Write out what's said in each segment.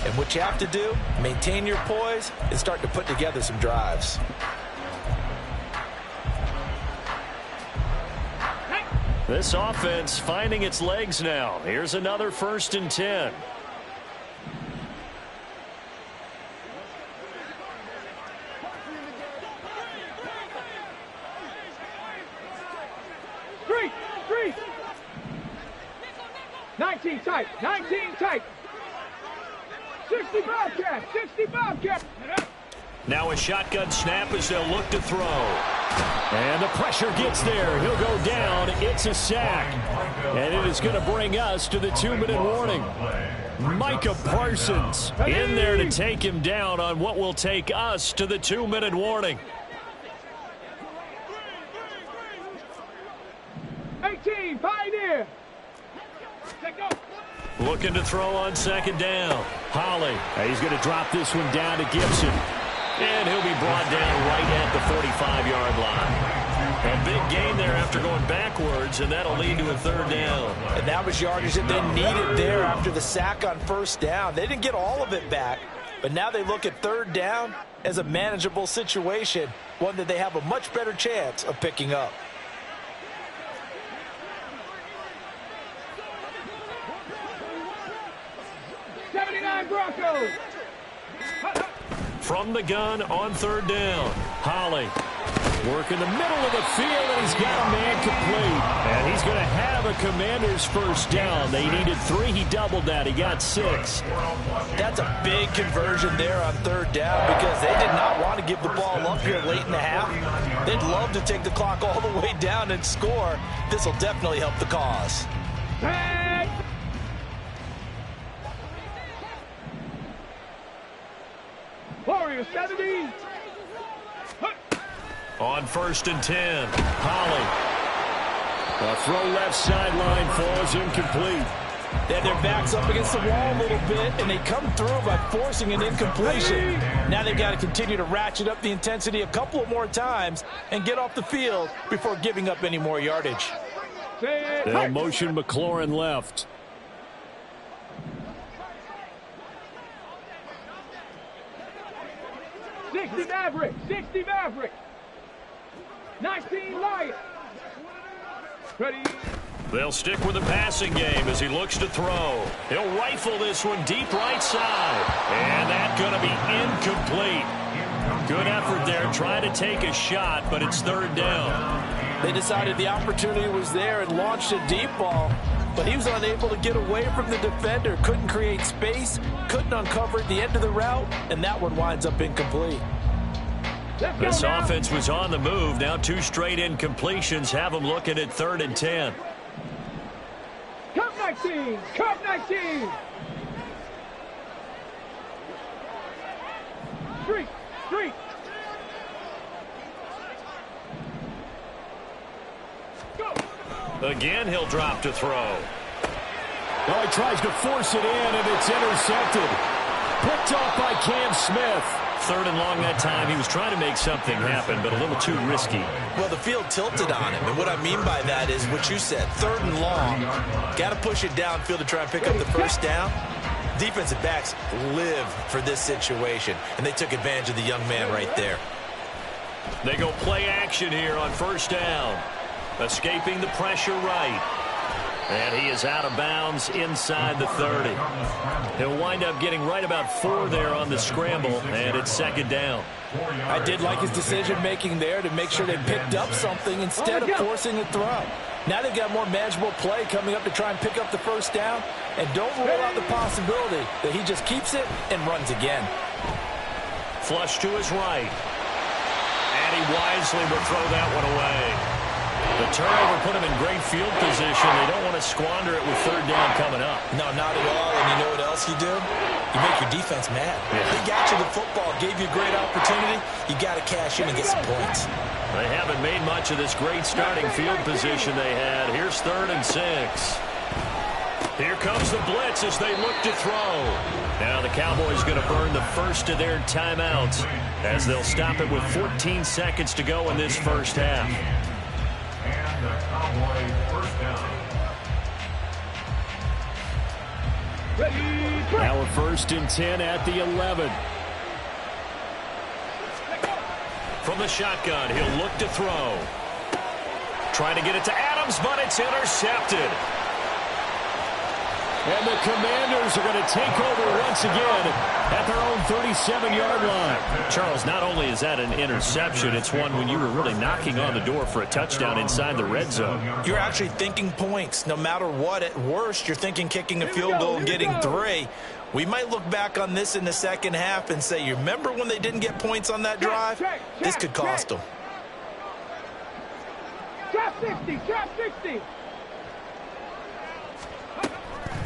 And what you have to do, maintain your poise and start to put together some drives. This offense finding its legs now. Here's another 1st and 10. Three. 19 tight. 19 tight. 65 cap. Now a shotgun snap as they'll look to throw. And the pressure gets there. He'll go down. It's a sack. And it is going to bring us to the 2-minute warning. Micah Parsons in there to take him down on what will take us to the 2-minute warning. 18, Pioneer. Looking to throw on 2nd down. Holly. He's going to drop this one down to Gibson. And he'll be brought down right at the 45-yard line. A big gain there after going backwards, and that'll lead to a 3rd down. And that was yardage that they needed there after the sack on 1st down. They didn't get all of it back, but now they look at 3rd down as a manageable situation, one that they have a much better chance of picking up. Broncos. From the gun on 3rd down. Holly working the middle of the field, and he's got a man complete. And he's going to have a Commander's 1st down. They needed 3. He doubled that. He got 6. That's a big conversion there on 3rd down because they did not want to give the ball up here late in the half. They'd love to take the clock all the way down and score. This will definitely help the cause. Hey! Warriors 70. On 1st and 10, Holly. A throw left sideline falls incomplete. Then their backs up against the wall a little bit, and they come through by forcing an incompletion. Now they've got to continue to ratchet up the intensity a couple of more times and get off the field before giving up any more yardage. They'll motion McLaurin left. Sixty Maverick. 19 Lions. Ready. They'll stick with the passing game as he looks to throw. He'll rifle this one deep right side. And that's going to be incomplete. Good effort there trying to take a shot, but it's 3rd down. They decided the opportunity was there and launched a deep ball, but he was unable to get away from the defender. Couldn't create space, couldn't uncover at the end of the route, and that one winds up incomplete. This offense was on the move. Now 2 straight incompletions have them looking at 3rd and 10. Cup 19. Cup 19. Street. Go. Again, he'll drop to throw. Well, he tries to force it in, and it's intercepted. Picked off by Cam Smith. 3rd and long that time. He was trying to make something happen, but a little too risky. Well, the field tilted on him, and what I mean by that is what you said. 3rd and long. Got to push it downfield to try and pick up the 1st down. Defensive backs live for this situation, and they took advantage of the young man right there. They go play action here on 1st down. Escaping the pressure right. And he is out of bounds inside the 30. He'll wind up getting right about 4 there on the scramble, and it's 2nd down. I did like his decision-making there to make sure they picked up something instead of forcing a throw. Now they've got more manageable play coming up to try and pick up the 1st down, and don't rule out the possibility that he just keeps it and runs again. Flush to his right. And he wisely will throw that one away. The turnover put him in great field position. They don't want to squander it with 3rd down coming up. No, not at all. And you know what else you do? You make your defense mad. Yeah. They got you the football, gave you a great opportunity. You got to cash in and get some points. They haven't made much of this great starting field position they had. Here's 3rd and 6. Here comes the blitz as they look to throw. Now the Cowboys going to burn the first of their timeouts as they'll stop it with 14 seconds to go in this 1st half. Now a 1st and 10 at the 11. From the shotgun, he'll look to throw. Trying to get it to Adams, but it's intercepted. And the Commanders are going to take over once again at their own 37-yard line. Charles, not only is that an interception, it's one when you were really knocking on the door for a touchdown inside the red zone. You're actually thinking points. No matter what, at worst, you're thinking kicking a field goal and getting 3. We might look back on this in the second half and say, you remember when they didn't get points on that drive? This could cost them. Trap 60, trap 60.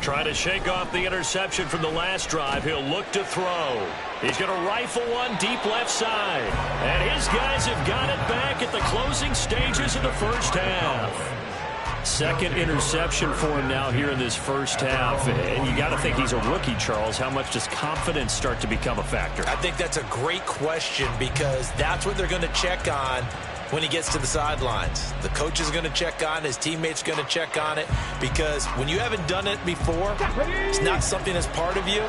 Trying to shake off the interception from the last drive. He'll look to throw. He's going to rifle one deep left side. And his guys have got it back at the closing stages of the first half. Second interception for him now here in this first half. And you got to think he's a rookie, Charles. How much does confidence start to become a factor? I think that's a great question because that's what they're going to check on when he gets to the sidelines. The coach is going to check on it. His teammates are going to check on it because when you haven't done it before, it's not something that's part of you.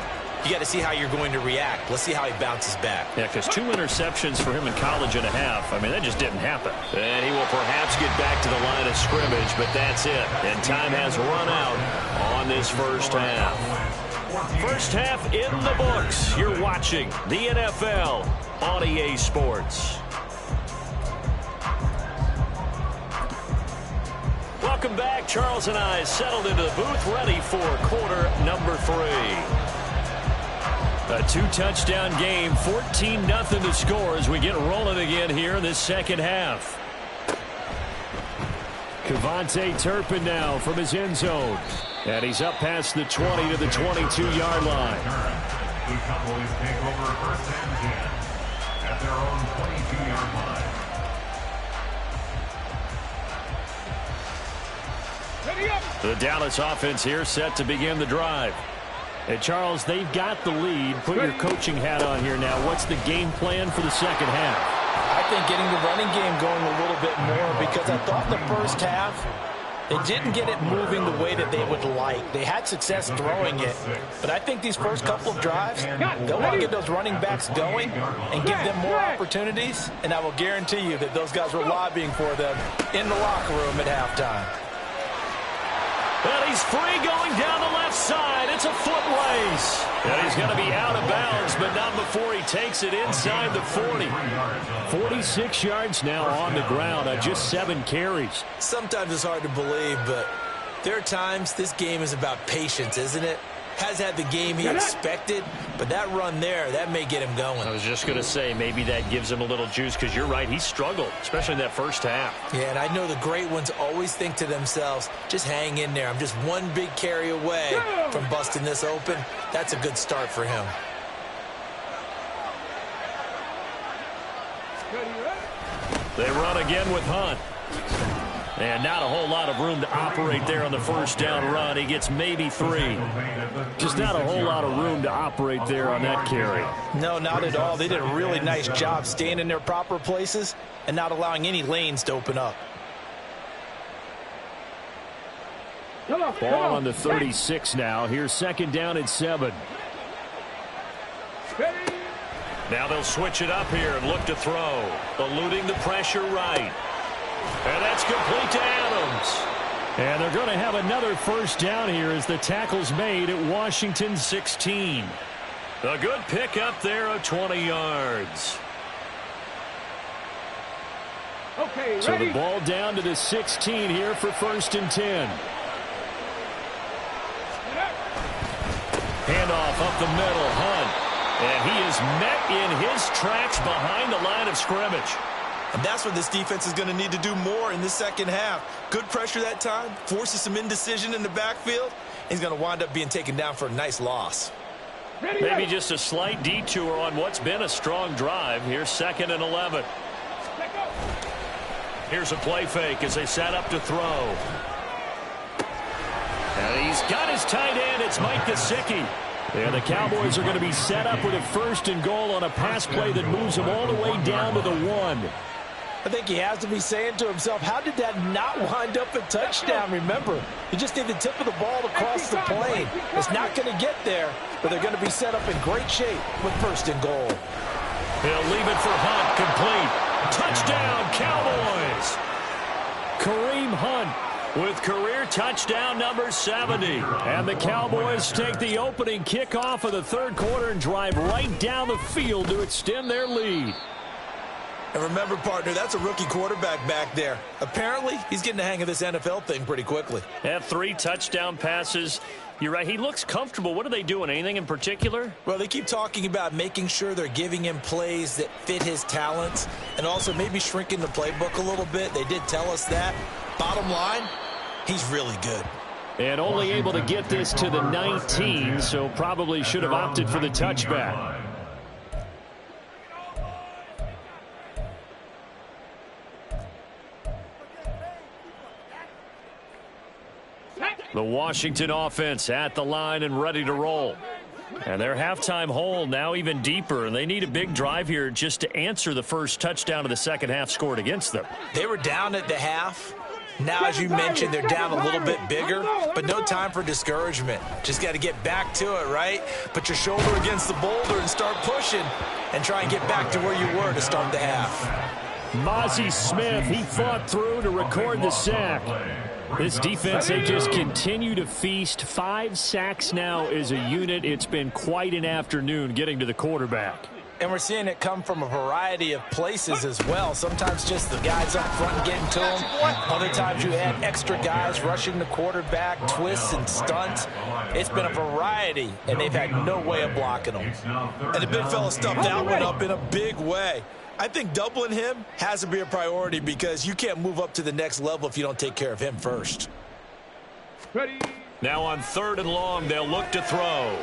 You got to see how you're going to react. Let's see how he bounces back. Yeah, because 2 interceptions for him in college and a half. I mean, that just didn't happen. And he will perhaps get back to the line of scrimmage, but that's it. And time has run out on this first half. First half in the books. You're watching the NFL on EA Sports. Welcome back. Charles and I settled into the booth, ready for quarter number 3. A 2-touchdown game, 14-0 to score as we get rolling again here in this second half. Kevontae Turpin now from his end zone. And he's up past the 20 to the 22-yard line. The Cowboys take over 1st and 10 at their own 22-yard line. The Dallas offense here set to begin the drive. And Charles, they've got the lead. Put your coaching hat on here now. What's the game plan for the second half? I think getting the running game going a little bit more because I thought the first half they didn't get it moving the way that they would like. They had success throwing it. But I think these first couple of drives, they'll want to get those running backs going and give them more opportunities. And I will guarantee you that those guys were lobbying for them in the locker room at halftime. And he's free going down the left side. It's a foot race. And he's going to be out of bounds, but not before he takes it inside the 40. 46 yards now on the ground on just 7 carries. Sometimes it's hard to believe, but there are times this game is about patience, isn't it? Has had the game he expected, but that run there, that may get him going. I was just going to say maybe that gives him a little juice because you're right, he struggled, especially in that first half. Yeah, and I know the great ones always think to themselves, just hang in there. I'm just one big carry away from busting this open. That's a good start for him. They run again with Hunt. And not a whole lot of room to operate there on the first down run. He gets maybe 3. Just not a whole lot of room to operate there on that carry. No, not at all. They did a really nice job staying in their proper places and not allowing any lanes to open up. Ball on the 36 now. Here's 2nd down and 7. Now they'll switch it up here and look to throw. Eluding the pressure right. And that's complete to Adams. And they're going to have another first down here as the tackle's made at Washington 16. A good pickup there of 20 yards. Okay, so ready? The ball down to the 16 here for 1st and 10. Handoff up the middle, Hunt. And he is met in his tracks behind the line of scrimmage. And that's what this defense is going to need to do more in the second half. Good pressure that time, forces some indecision in the backfield. He's going to wind up being taken down for a nice loss. Maybe just a slight detour on what's been a strong drive. Here's 2nd and 11. Here's a play fake as they set up to throw. And he's got his tight end. It's Mike Gesicki. And the Cowboys are going to be set up with a 1st and goal on a pass play that moves them all the way down to the 1. I think he has to be saying to himself, how did that not wind up a touchdown? Remember, you just need the tip of the ball to cross the plane. It's not going to get there, but they're going to be set up in great shape with 1st and goal. He'll leave it for Hunt, complete. Touchdown, Cowboys! Kareem Hunt with career touchdown number 70. And the Cowboys take the opening kickoff of the 3rd quarter and drive right down the field to extend their lead. And remember, partner, that's a rookie quarterback back there. Apparently, he's getting the hang of this NFL thing pretty quickly. Have 3 touchdown passes. You're right. He looks comfortable. What are they doing? Anything in particular? Well, they keep talking about making sure they're giving him plays that fit his talents and also maybe shrinking the playbook a little bit. They did tell us that. Bottom line, he's really good. And only able to get this to the 19, so probably should have opted for the touchback. The Washington offense at the line and ready to roll. And their halftime hole now even deeper, and they need a big drive here just to answer the first touchdown of the second half scored against them. They were down at the half. Now, as you mentioned, they're down a little bit bigger, but no time for discouragement. Just got to get back to it, right? Put your shoulder against the boulder and start pushing and try and get back to where you were to start the half. Mozzie Smith, he fought through to record the sack. This defense, they just continue to feast. 5 sacks now as a unit. It's been quite an afternoon getting to the quarterback. And we're seeing it come from a variety of places as well. Sometimes just the guys up front getting to him. Other times you add extra guys rushing the quarterback, twists and stunts. It's been a variety, and they've had no way of blocking them. And the big fella stuffed that one up in a big way. I think doubling him has to be a priority because you can't move up to the next level if you don't take care of him first. Ready. Now on 3rd and long, they'll look to throw.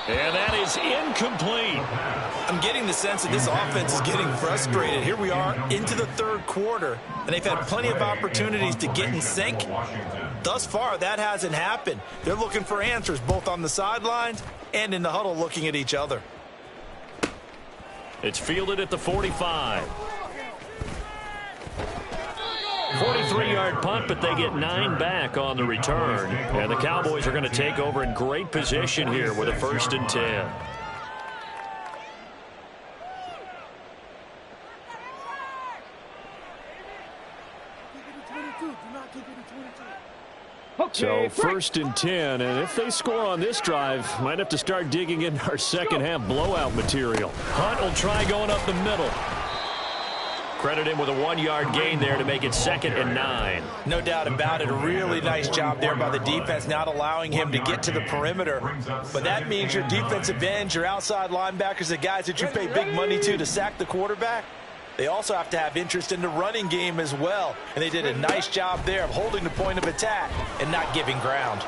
And that is incomplete. I'm getting the sense that this offense is getting frustrated. Here we are into the 3rd quarter, and they've had plenty of opportunities to get in sync. Thus far, that hasn't happened. They're looking for answers both on the sidelines and in the huddle looking at each other. It's fielded at the 45. 43-yard punt, but they get 9 back on the return. And the Cowboys are going to take over in great position here with a 1st and 10. So 1st and 10, and if they score on this drive, might have to start digging into our second half blowout material. Hunt will try going up the middle. Credit him with a 1-yard gain there to make it 2nd and 9. No doubt about it. A really nice job there by the defense, not allowing him to get to the perimeter. But that means your defensive ends, your outside linebackers, the guys that you pay big money to sack the quarterback, they also have to have interest in the running game as well. And they did a nice job there of holding the point of attack and not giving ground.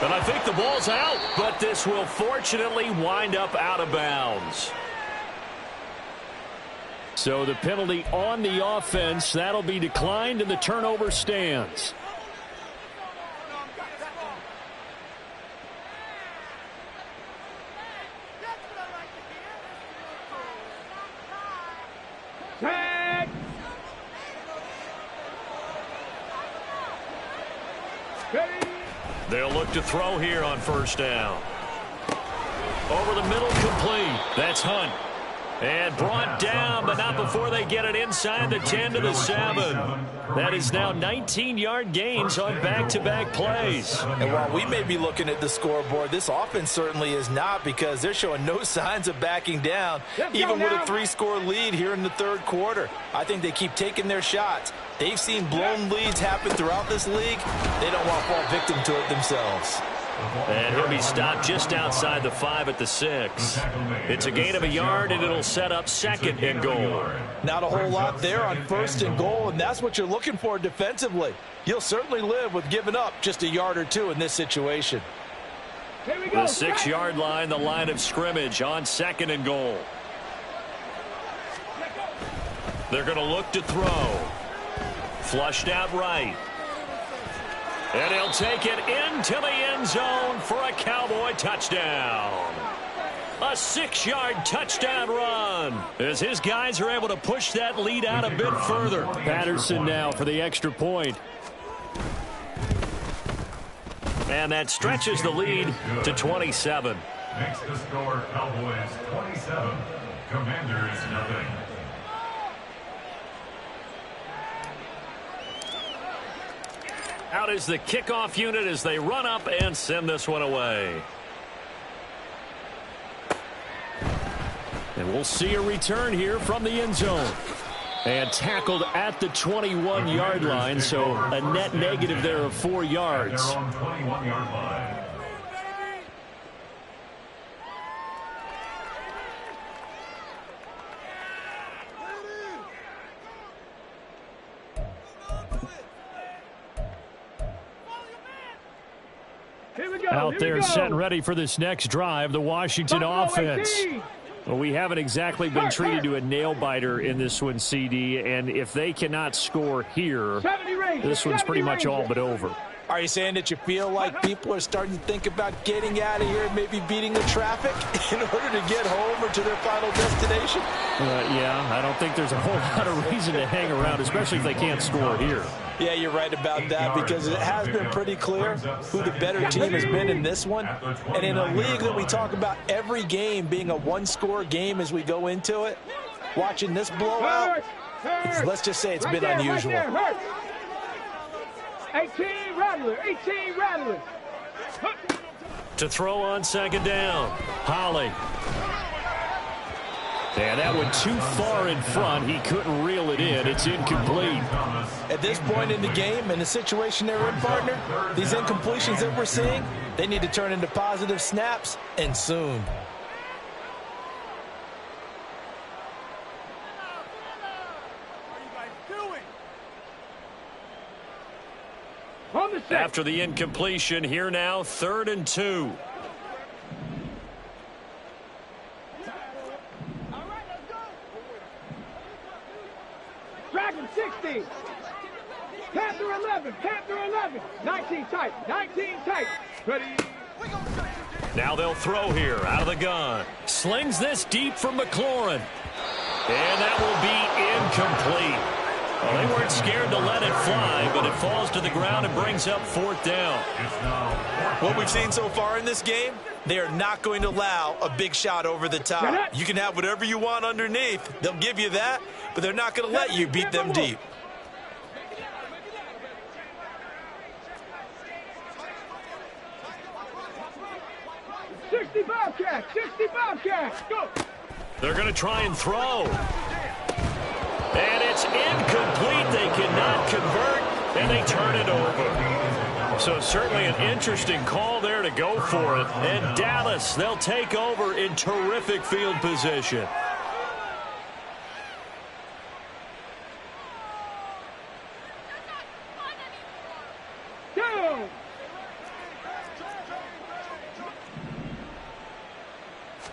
And I think the ball's out, but this will fortunately wind up out of bounds. So the penalty on the offense, that'll be declined and the turnover stands. Tag. Ready. They'll look to throw here on 1st down. Over the middle, complete. That's Hunt. And brought down, but not before they get it inside the 10 to the 7. That is now 19-yard gains on back-to-back plays. And while we may be looking at the scoreboard, this offense certainly is not, because they're showing no signs of backing down, even with a 3-score lead here in the 3rd quarter. I think they keep taking their shots. They've seen blown leads happen throughout this league. They don't want to fall victim to it themselves. And he'll be stopped just outside the 5 at the 6. It's a gain of a yard, and it'll set up 2nd and goal. Not a whole lot there on 1st and goal, and that's what you're looking for defensively. You'll certainly live with giving up just a yard or 2 in this situation. The 6-yard line, the line of scrimmage on 2nd and goal. They're going to look to throw. Flushed out right. And he'll take it into the end zone for a Cowboy touchdown. A 6-yard touchdown run as his guys are able to push that lead out a bit further. Patterson now for the extra point. And that stretches the lead to 27. Makes the score Cowboys 27, Commanders nothing. Out is the kickoff unit as they run up and send this one away. And we'll see a return here from the end zone. And tackled at the 21-yard line, so a net negative there of 4 yards. At their own 21-yard line. Out there set and ready for this next drive, the Washington offense. Well, we haven't exactly been treated to a nail-biter in this one, CD, and if they cannot score here, this one's pretty much all but over. Are you saying that you feel like people are starting to think about getting out of here and maybe beating the traffic in order to get home or to their final destination? Yeah, I don't think there's a whole lot of reason to hang around, especially if they can't score here. Yeah, you're right about that because it has been pretty clear who the better team has been in this one. And in a league that we talk about every game being a one-score game as we go into it, watching this blowout, let's just say it's been unusual. 18 Rattler, 18 Rattler. To throw on second down, Holly. And that went too far in front. He couldn't reel it in. It's incomplete. At this point in the game and the situation they're in, partner, these incompletions that we're seeing, they need to turn into positive snaps, and soon. After the incompletion, here now, 3rd and 2. Dragon 60. Panther 11. Panther 11. 19 tight. 19 tight. Ready. Now they'll throw here out of the gun. Slings this deep from McLaurin. And that will be incomplete. Well, they weren't scared to let it fly, but it falls to the ground and brings up 4th down. What we've seen so far in this game, they are not going to allow a big shot over the top. You can have whatever you want underneath. They'll give you that, but they're not going to let you beat them deep. Bobcats, 60 Bobcats, go! They're going to try and throw. And it's incomplete. They cannot convert, and they turn it over. So certainly an interesting call there to go for it. And Dallas, they'll take over in terrific field position. Down!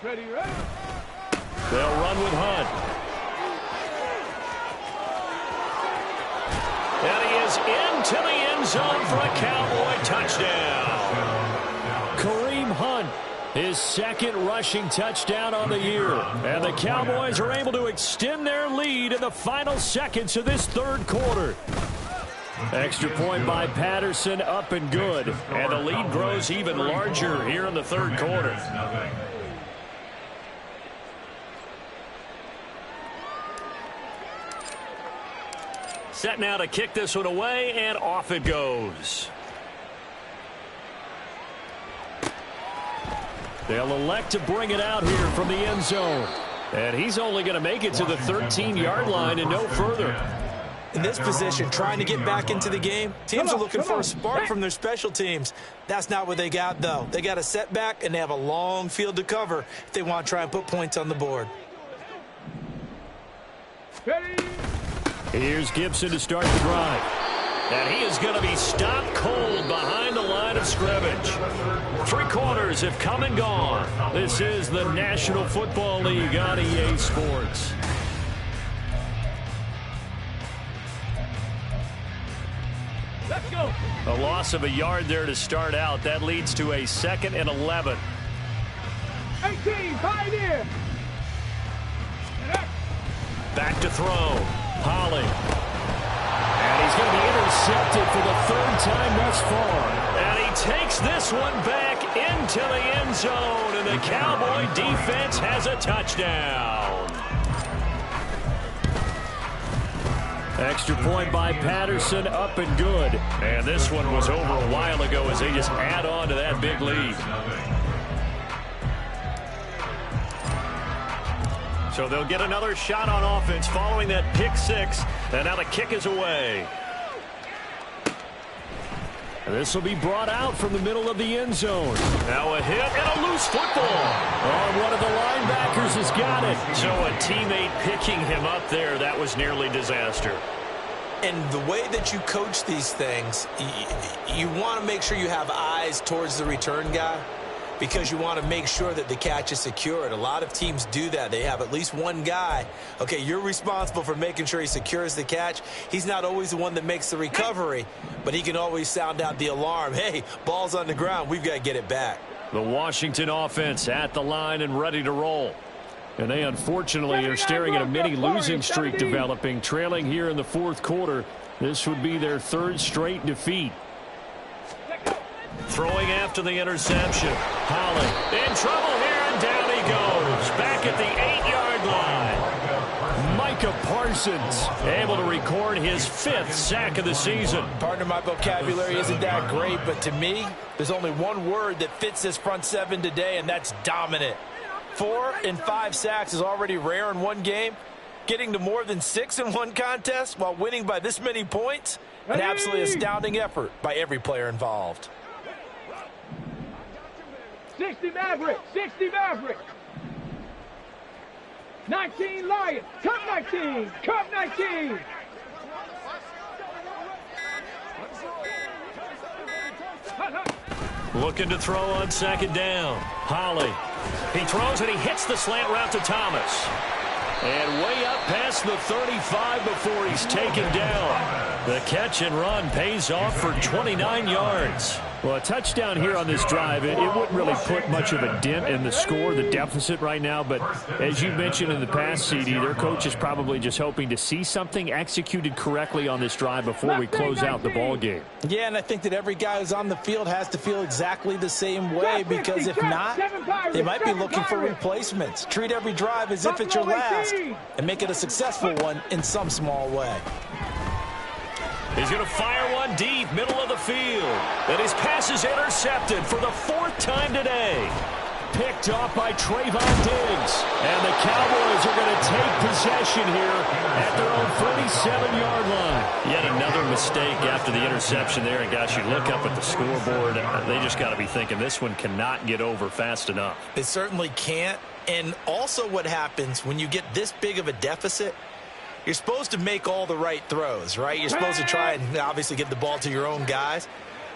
Ready, ready. They'll run with Hunt. And he is into the end zone for a Cowboy touchdown. Kareem Hunt, his 2nd rushing touchdown on the year. And the Cowboys are able to extend their lead in the final seconds of this 3rd quarter. Extra point by Patterson, up and good. And the lead grows even larger here in the 3rd quarter. Set now to kick this one away, and off it goes. They'll elect to bring it out here from the end zone. And he's only going to make it to the 13-yard line and no further. In this position, trying to get back into the game, teams are looking for a spark from their special teams. That's not what they got, though. They got a setback, and they have a long field to cover if they want to try and put points on the board. Ready. Here's Gibson to start the drive. And he is going to be stopped cold behind the line of scrimmage. 3 quarters have come and gone. This is the National Football League on EA Sports. Let's go. A loss of a yard there to start out. That leads to a 2nd and 11. 18, Pioneer. Back to throw. Holly. And he's going to be intercepted for the third time thus far. And he takes this one back into the end zone. And the Cowboy defense has a touchdown. Extra point by Patterson, up and good. And this one was over a while ago as they just add on to that big lead. So they'll get another shot on offense following that pick six. And now the kick is away. This will be brought out from the middle of the end zone. Now a hit and a loose football. Oh, one of the linebackers has got it. So a teammate picking him up there, that was nearly disaster. And the way that you coach these things, you want to make sure you have eyes towards the return guy, because you want to make sure that the catch is secured. A lot of teams do that. They have at least one guy. Okay, you're responsible for making sure he secures the catch. He's not always the one that makes the recovery, but he can always sound out the alarm. Hey, ball's on the ground. We've got to get it back. The Washington offense at the line and ready to roll. And they unfortunately are staring at a mini losing streak developing, trailing here in the fourth quarter. This would be their third straight defeat. Throwing after the interception. Holly in trouble here, and down he goes. Back at the 8-yard line. Micah Parsons able to record his 5th sack of the season. Partner, my vocabulary isn't that great, but to me, there's only one word that fits this front seven today, and that's dominant. 4 and 5 sacks is already rare in one game. Getting to more than 6 in one contest while winning by this many points, an absolutely astounding effort by every player involved. 60 Maverick, 60 Maverick. 19 Lions, Cup 19, Cup 19. Looking to throw on second down. Holly. He throws and he hits the slant route to Thomas. And way up past the 35 before he's taken down. The catch and run pays off for 29 yards. Well, a touchdown here on this drive, it wouldn't really put much of a dent in the score, the deficit right now. But as you mentioned in the past, CD, their coach is probably just hoping to see something executed correctly on this drive before we close out the ball game. Yeah, and I think that every guy who's on the field has to feel exactly the same way, because if not, they might be looking for replacements. Treat every drive as if it's your last and make it a successful one in some small way. He's going to fire one deep, middle of the field. And his pass is intercepted for the 4th time today. Picked off by Trayvon Diggs. And the Cowboys are going to take possession here at their own 47-yard line. Yet another mistake after the interception there. And, gosh, you look up at the scoreboard, they just got to be thinking this one cannot get over fast enough. It certainly can't. And also what happens when you get this big of a deficit, you're supposed to make all the right throws, right? You're supposed to try and obviously get the ball to your own guys.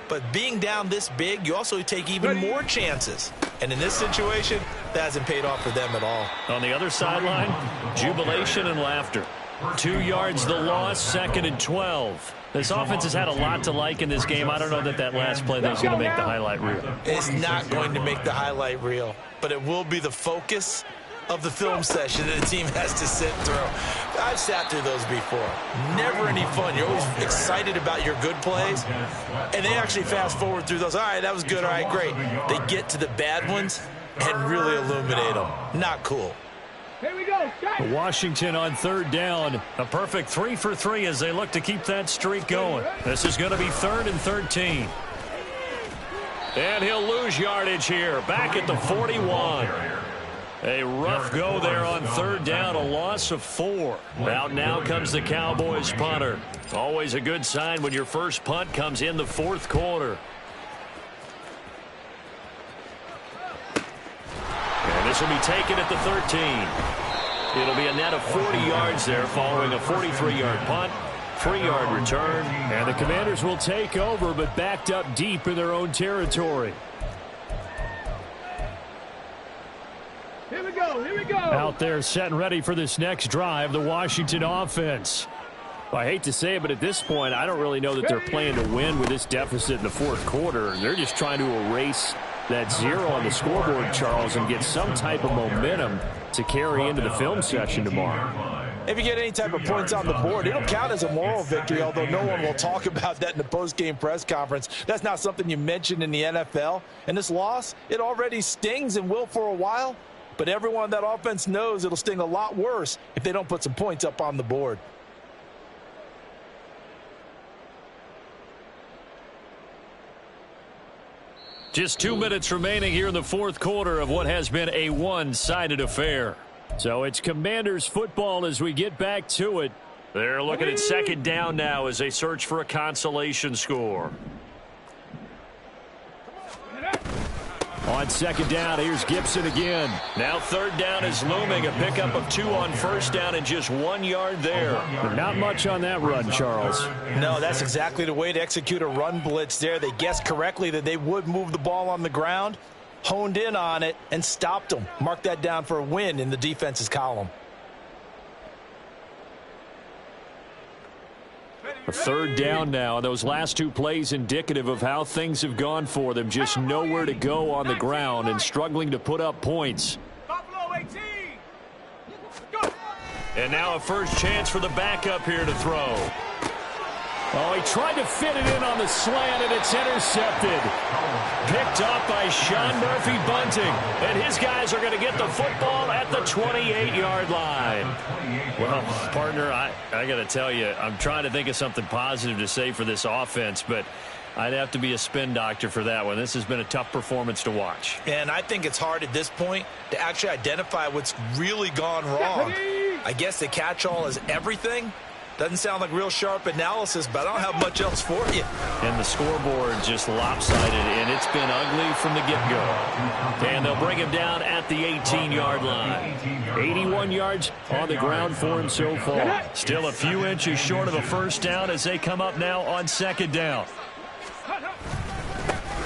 But being down this big, you also take even more chances. And in this situation, that hasn't paid off for them at all. On the other sideline, jubilation and laughter. 2 yards the loss, 2nd and 12. This offense has had a lot to like in this game. I don't know that last play is going to make the highlight reel. It's not going to make the highlight reel, but it will be the focus of the film session that the team has to sit through. I've sat through those before. Never any fun. You're always excited about your good plays, and they actually fast forward through those. All right, that was good. All right, great. They get to the bad ones and really illuminate them. Not cool. Here we go. Washington on 3rd down. A perfect 3 for 3 as they look to keep that streak going. This is going to be 3rd and 13. And he'll lose yardage here. Back at the 41. A rough go there on 3rd down, a loss of 4. Out now comes the Cowboys punter. Always a good sign when your first punt comes in the 4th quarter. And this will be taken at the 13. It'll be a net of 40 yards there following a 43-yard punt, 3-yard return. And the Commanders will take over, but backed up deep in their own territory. Here we go, here we go. Out there set and ready for this next drive, the Washington offense. Well, I hate to say it, but at this point, I don't really know that they're playing to win with this deficit in the 4th quarter. They're just trying to erase that 0 on the scoreboard, Charles, and get some type of momentum to carry into the film session tomorrow. If you get any type of points on the board, it'll count as a moral victory, although no one will talk about that in the post-game press conference. That's not something you mentioned in the NFL. And this loss, it already stings and will for a while, but everyone on that offense knows it'll sting a lot worse if they don't put some points up on the board. Just 2 minutes remaining here in the fourth quarter of what has been a one-sided affair. So it's Commanders football as we get back to it. They're looking at second down now as they search for a consolation score. On second down, here's Gibson again. Now third down is looming. A pickup of 2 on first down and just 1 yard there. Not much on that run, Charles. No, that's exactly the way to execute a run blitz there. They guessed correctly that they would move the ball on the ground, honed in on it, and stopped them. Mark that down for a win in the defense's column. A third down now. Those last 2 plays indicative of how things have gone for them. Just nowhere to go on the ground and struggling to put up points. And now a first chance for the backup here to throw. Oh, he tried to fit it in on the slant, and it's intercepted. Picked up by Sean Murphy-Bunting. And his guys are going to get the football at the 28-yard line. Well, partner, I got to tell you, I'm trying to think of something positive to say for this offense, but I'd have to be a spin doctor for that one. This has been a tough performance to watch. And I think it's hard at this point to actually identify what's really gone wrong. I guess the catch-all is everything. Doesn't sound like real sharp analysis, but I don't have much else for you. And the scoreboard just lopsided, and it's been ugly from the get-go. And they'll bring him down at the 18-yard line. 81 yards on the ground for him so far. Still a few inches short of a first down as they come up now on second down.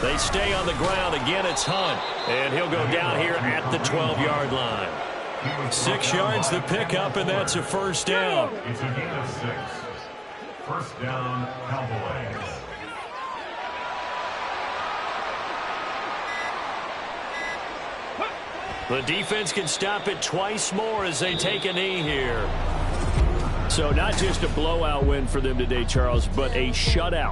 They stay on the ground. Again, it's Hunt. And he'll go down here at the 12-yard line. 6 yards the pickup, and that's a first down. It's a gain of 6. First down, Cowboys. The defense can stop it twice more as they take a knee here. So not just a blowout win for them today, Charles, but a shutout.